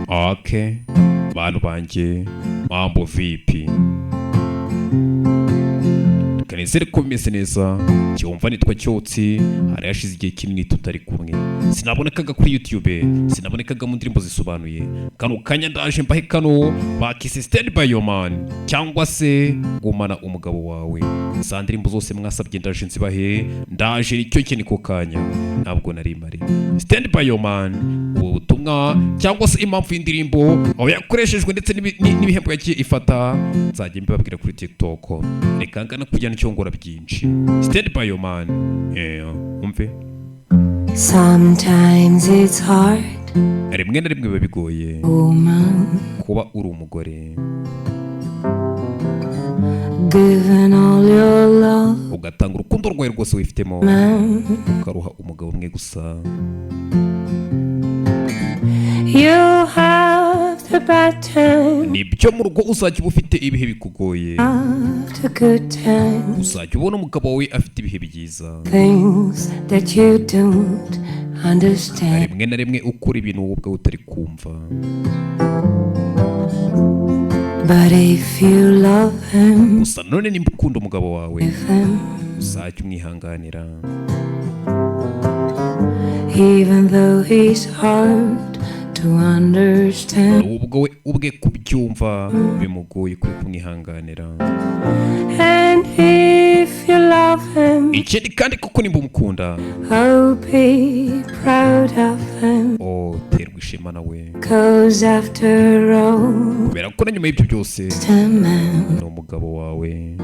Okay, bantu banjye mambo vipi, kanizere ko bimeze neza. Cyumva nitwa Cyotsi, hari hashize igihe kinini tutari kumwe, sinabonekaga kuri YouTube, sinabonekaga mu ndirimbo zisobanuye. Kano kanya ndaje mbahe kano bakise Stand by your man cyangwa se gumana umugabo wawe. Za ndirimbo zose mwasabye ndaje nzibahe, ndaje icyo kintu ko kanya ntabwo nari mari. Stand by your man, ubutumwa cyangwa se impamvu y'indirimbo aho yakoreshejwe ndetse n'ibihembo yagiye ifata, nzajya mbibabwira kuri TikTok. Reka ngana kujyana icyongora byinshi. Stand by your man, umve. Sometimes it's hard, rimwe na rimwe biba bigoye kuba uri umugore, given all your love, ugatanga urukundo rwawe rwose wifitemo, ukaruha umugabo umwe gusa. You have the bad time, nibyo mu rugo uzajya uba ufite ibihe bikugoye, the good times, uzajya ubona umugabo wawe afite ibihe byiza, things that you don't understand. rimwe na rimwe ukora ibintu wowe ubwawe utari kumva. But if you love him, gusa none nimba ukunda umugabo wawe, uzajya umwihanganira, even though he's hard to understand, nubwo we ubwe kubyumva bimugoye kuri kumwihanganira. and if you love him, ikindi kandi kuko nimba umukunda, oh be proud of him, terwa ishema nawe, 'cause after all, kubera ko na nyuma y'ibyo byose the man, ni umugabo wawe.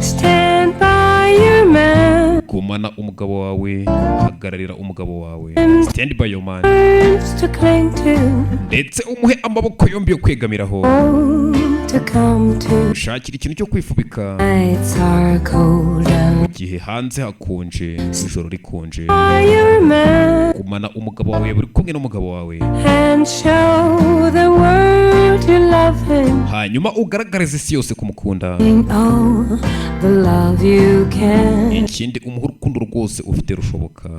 stand by your man, gumana umugabo wawe, hagararira umugabo wawe. Stand by your man, arms to cling to, ndetse umuhe amaboko yombi yo kwegamiraho, home to come to. ushakira ikintu cyo kwifubika Nights are cold mu and gihe hanze hakonje, ijoro rikonje. by your man, gumana umugabo wawe, buri kumwe n'umugabo wawe, and show the world you love him, hanyuma ugaragariza isi yose kumukunda. in all the love you can. ikindi umuhe urukundo rwose ufite rushoboka.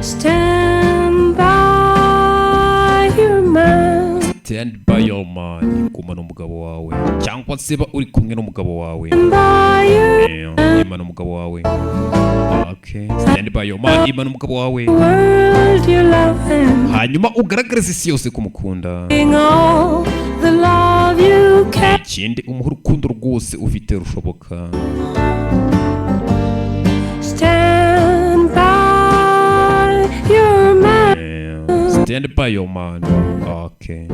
Stand by your man, Stand by your man, gumana umugabo wawe, cyangwa se ba uri kumwe n'umugabo wawe, by your imana umugabo wawe. Okay, stand by your man, imana umugabo wawe, world you love him, hanyuma ugaragariza isi yose kumukunda. in all the love you can. ikindi umuhe urukundo rwose ufite rushoboka. Stand by your man, Stand by your man. Okay,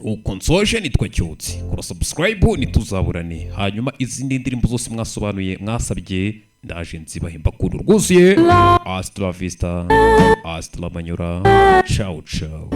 uko nsoje nitwa Cyotsi, kora subscribe ntituzaburane, hanyuma izindi ndirimbo zose mwasobanuye mwasabye ndaje nzibahe mbakuru rwuzuye. Hasta la vista, hasta la manyura, ciao ciao.